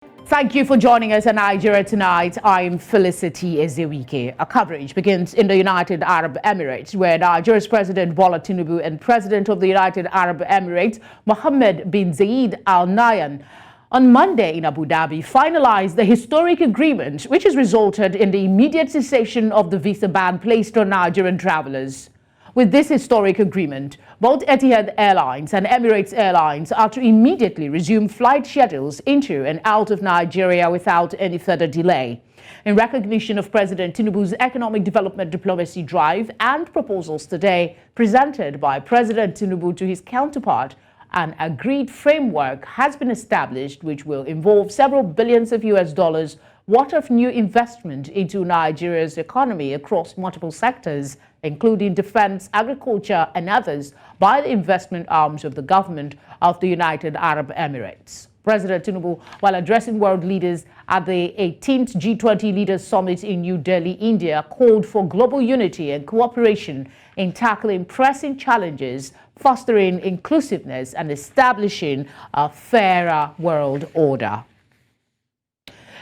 Thank you for joining us on Nigeria Tonight. I'm Felicity Ezewuike. Our coverage begins in the United Arab Emirates, where Nigeria's President Bola Tinubu and President of the United Arab Emirates, Mohamed bin Zayed Al Nahyan, on Monday in Abu Dhabi, finalized the historic agreement, which has resulted in the immediate cessation of the visa ban placed on Nigerian travelers. With this historic agreement, both Etihad Airlines and Emirates Airlines are to immediately resume flight schedules into and out of Nigeria without any further delay. In recognition of President Tinubu's economic development diplomacy drive and proposals today presented by President Tinubu to his counterpart, an agreed framework has been established which will involve several billions of US dollars worth of new investment into Nigeria's economy across multiple sectors, including defense, agriculture, and others, by the investment arms of the government of the United Arab Emirates. President Tinubu, while addressing world leaders at the 18th G20 Leaders Summit in New Delhi, India, called for global unity and cooperation in tackling pressing challenges, fostering inclusiveness, and establishing a fairer world order.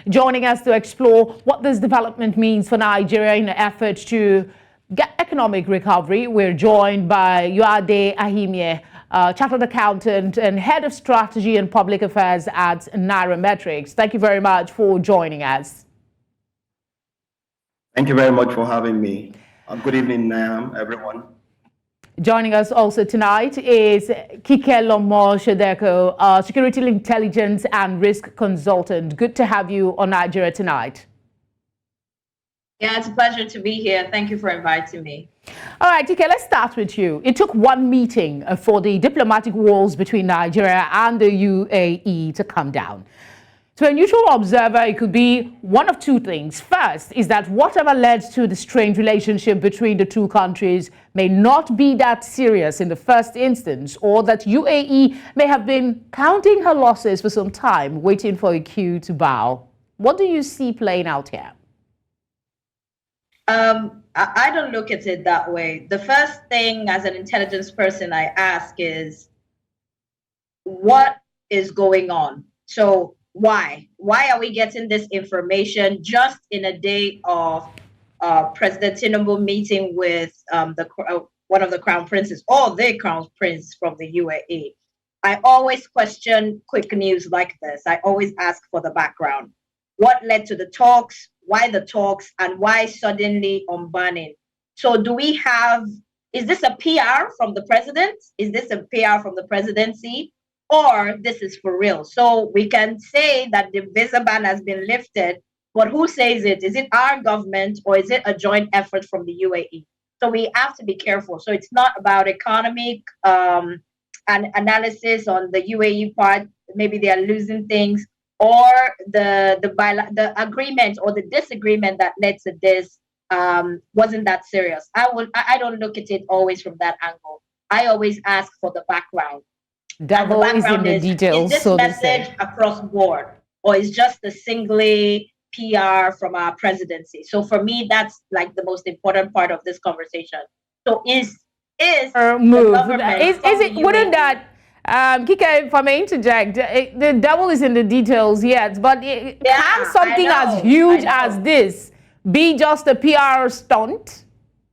Joining us to explore what this development means for Nigeria in the effort to get economic recovery, we're joined by Uade Ahimie, Chartered Accountant and Head of Strategy and Public Affairs at Nairametrics. Thank you very much for joining us. Thank you very much for having me. Good evening, everyone. Joining us also tonight is Kikelomo, Shodeko, Security Intelligence and Risk Consultant. Good to have you on Nigeria Tonight. Yeah, it's a pleasure to be here. Thank you for inviting me. All right, Kike, let's start with you. It took one meeting for the diplomatic walls between Nigeria and the UAE to come down. To a neutral observer, it could be one of two things. First is that whatever led to the strained relationship between the two countries may not be that serious in the first instance, or that UAE may have been counting her losses for some time, waiting for a cue to bow. What do you see playing out here? I don't look at it that way. The first thing as an intelligence person I ask is, what is going on? So why are we getting this information just in a day of President Tinubu meeting with one of the crown princes, or the crown prince from the UAE? I always question quick news like this. I always ask for the background. What led to the talks? Why the talks? And why suddenly unbanning? So is this a PR from the president? Is this a PR from the presidency? Or this is for real? So we can say that the visa ban has been lifted, but who says it? Is it our government, or is it a joint effort from the UAE? So we have to be careful. So it's not about economic and analysis on the UAE part. Maybe they are losing things, or the agreement or the disagreement that led to this wasn't that serious. I don't look at it always from that angle. I always ask for the background. Devil is in the details. Is this message across board, or is just a singly PR from our presidency? So for me, that's like the most important part of this conversation. So is move is it wouldn't that Kike, if I may interject, the devil is in the details, yes, but can something as huge as this be just a PR stunt?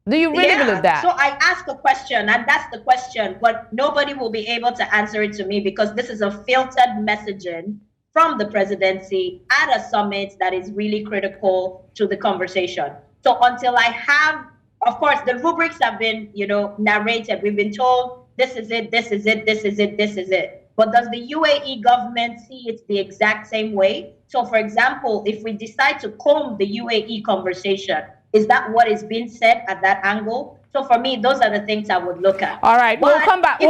Do you really believe that? So I ask a question, and that's the question, but nobody will be able to answer it to me, because this is a filtered messaging from the presidency at a summit that is really critical to the conversation. So until I have, of course, the rubrics have been, narrated. We've been told this is it, this is it, this is it, this is it. But does the UAE government see it the exact same way? So, for example, if we decide to comb the UAE conversation, is that what is being said at that angle? So for me, those are the things I would look at. All right, we'll come back to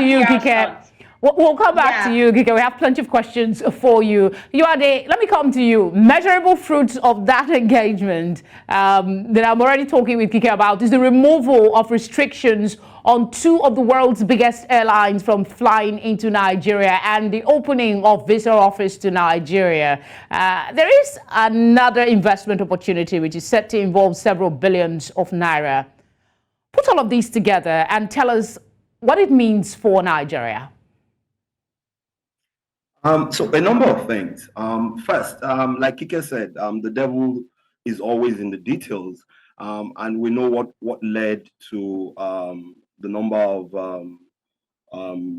you, Kike. We'll come back to you, Kike. We have plenty of questions for you. Uade, let me come to you. Measurable fruits of that engagement that I'm already talking with Kike about is the removal of restrictions on two of the world's biggest airlines from flying into Nigeria and the opening of visa office to Nigeria. There is another investment opportunity which is set to involve several billions of naira. Put all of these together and tell us what it means for Nigeria. So a number of things. First, like Kike said, the devil is always in the details, and we know what led to the number of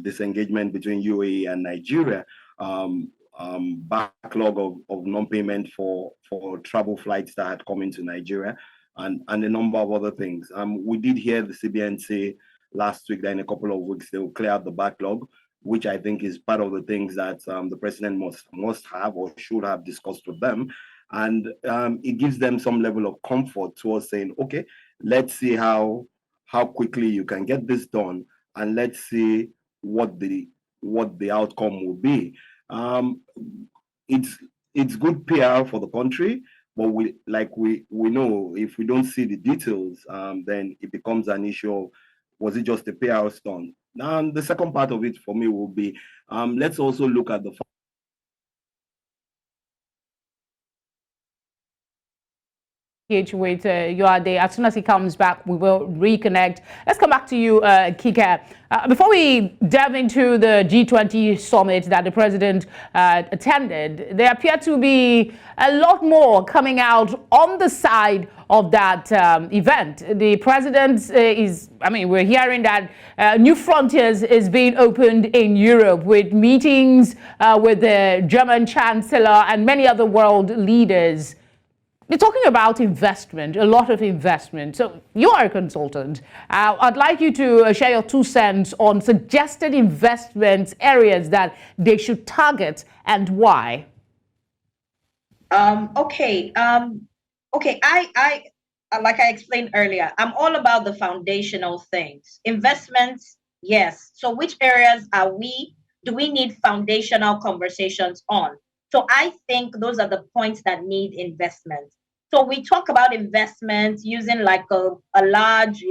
disengagement between UAE and Nigeria, backlog of non-payment for travel flights that had come into Nigeria, and a number of other things. We did hear the CBN say last week that in a couple of weeks they will clear out the backlog, which I think is part of the things that the president must have or should have discussed with them. And it gives them some level of comfort towards saying, okay, let's see how quickly you can get this done, and let's see what the outcome will be. It's good PR for the country, but we know if we don't see the details, then it becomes an issue of, was it just a PR stunt? Now, the second part of it for me will be, let's also look at the with Uade. As soon as he comes back, we will reconnect. Let's come back to you, Kike. Before we delve into the G20 summit that the president attended, there appear to be a lot more coming out on the side of that event. The president we're hearing that new frontiers is being opened in Europe with meetings with the German chancellor and many other world leaders. You're talking about investment, a lot of investment. So you are a consultant. I'd like you to share your 2 cents on suggested investment areas that they should target and why. Okay. I like I explained earlier, I'm all about the foundational things. Investments, yes. So which areas do we need foundational conversations on? So I think those are the points that need investment. So we talk about investments using like a large,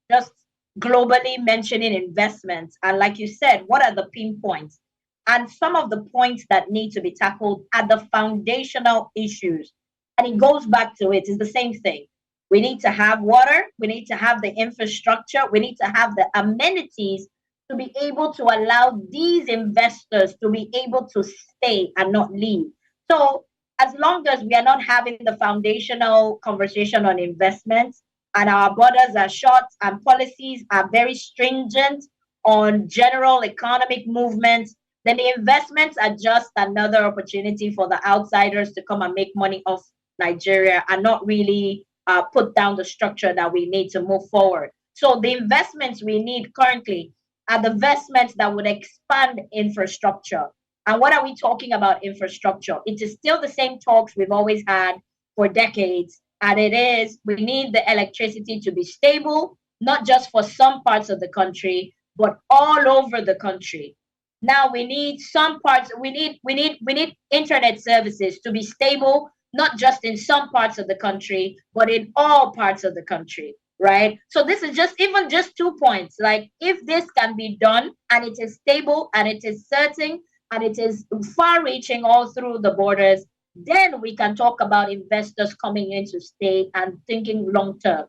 just globally mentioning investments. And like you said, what are the pinpoints? And some of the points that need to be tackled are the foundational issues. And it goes back to it's the same thing. We need to have water. We need to have the infrastructure. We need to have the amenities to be able to allow these investors to be able to stay and not leave. So as long as we are not having the foundational conversation on investments and our borders are shut and policies are very stringent on general economic movements, then the investments are just another opportunity for the outsiders to come and make money off Nigeria and not really put down the structure that we need to move forward. So the investments we need currently are the investments that would expand infrastructure. And what are we talking about infrastructure? It is still the same talks we've always had for decades. And it is, we need the electricity to be stable, not just for some parts of the country, but all over the country. Now we need some parts, we need internet services to be stable, not just in some parts of the country, but in all parts of the country, right? So this is even just 2 points. Like if this can be done and it is stable and it is certain and it is far-reaching all through the borders, then we can talk about investors coming in to stay and thinking long-term.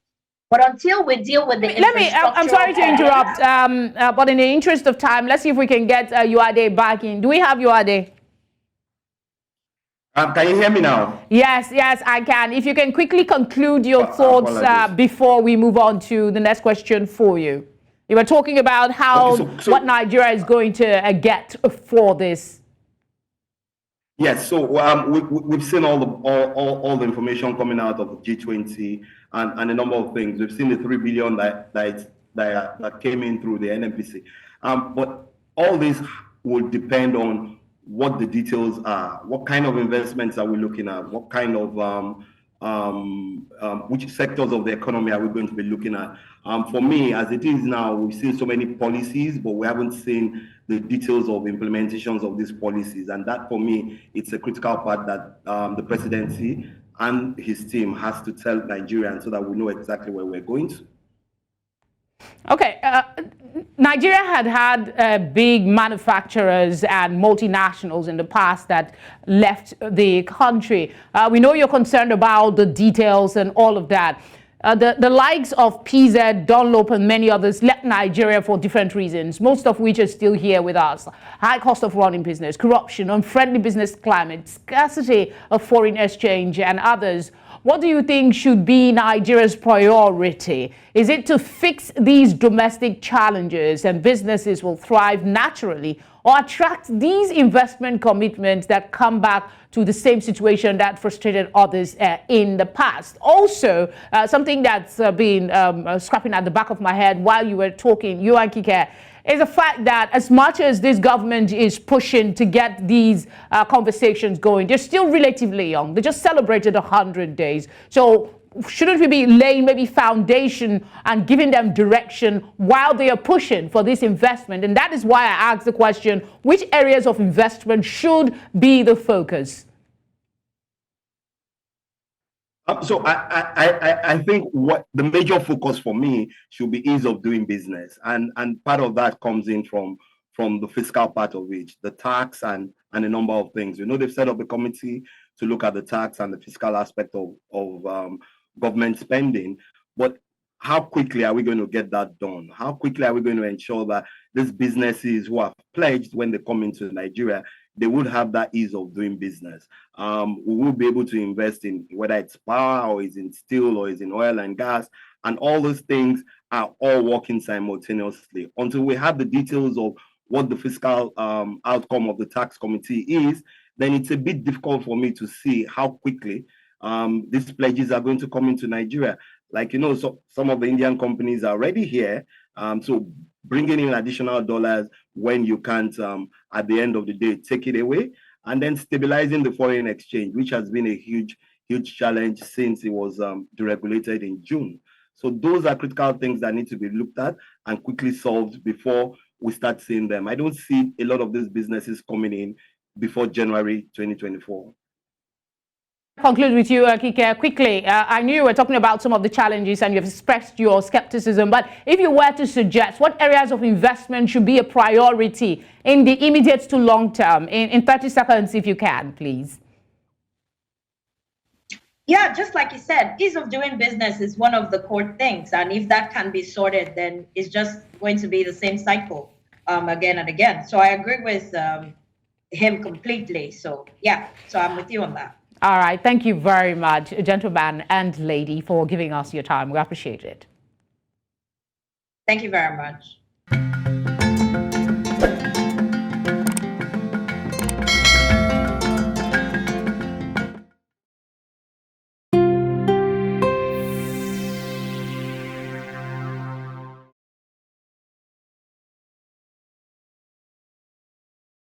But until we deal with the I'm sorry to interrupt, but in the interest of time, let's see if we can get Uade back in. Do we have Uade? Can you hear me now? Yes, I can. If you can quickly conclude your thoughts before we move on to the next question for you. You were talking about how what Nigeria is going to get for this. Yes, so we've seen all the information coming out of the G20 and a number of things. We've seen the 3 billion that came in through the NNPC, but all this will depend on what the details are. What kind of investments are we looking at? What kind of which sectors of the economy are we going to be looking at? For me, as it is now, we've seen so many policies, but we haven't seen the details of implementations of these policies. And that, for me, it's a critical part that the presidency and his team has to tell Nigerians so that we know exactly where we're going to. Okay. Nigeria had big manufacturers and multinationals in the past that left the country. We know you're concerned about the details and all of that. The likes of PZ, Dunlop, and many others left Nigeria for different reasons, most of which are still here with us. High cost of running business, corruption, unfriendly business climate, scarcity of foreign exchange, and others. What do you think should be Nigeria's priority? Is it to fix these domestic challenges and businesses will thrive naturally, or attract these investment commitments that come back to the same situation that frustrated others in the past? Also, something that's been scrapping at the back of my head while you were talking, you and Kike, is the fact that as much as this government is pushing to get these conversations going, they're still relatively young. They just celebrated 100 days. So shouldn't we be laying maybe foundation and giving them direction while they are pushing for this investment? And that is why I asked the question, which areas of investment should be the focus? So I think what the major focus for me should be ease of doing business, and part of that comes in from the fiscal part of it, the tax and a number of things. You know, they've set up a committee to look at the tax and the fiscal aspect of government spending, but how quickly are we going to get that done? How quickly are we going to ensure that these businesses who have pledged when they come into Nigeria, they would have that ease of doing business? We will be able to invest in whether it's power or is in steel or is in oil and gas, and all those things are all working simultaneously. Until we have the details of what the fiscal outcome of the tax committee is, then it's a bit difficult for me to see how quickly these pledges are going to come into Nigeria. Like, you know, so some of the Indian companies are already here. So bringing in additional dollars when you can't, at the end of the day, take it away, and then stabilizing the foreign exchange, which has been a huge challenge since it was deregulated in June. So those are critical things that need to be looked at and quickly solved before we start seeing them. I don't see a lot of these businesses coming in before January 2024. Conclude with you, Kike, quickly. I knew you were talking about some of the challenges and you've expressed your skepticism, but if you were to suggest what areas of investment should be a priority in the immediate to long term, in 30 seconds, if you can, please. Yeah, just like you said, ease of doing business is one of the core things. And if that can be sorted, then it's just going to be the same cycle again and again. So I agree with him completely. So yeah, so I'm with you on that. All right. Thank you very much, gentleman and lady, for giving us your time. We appreciate it. Thank you very much.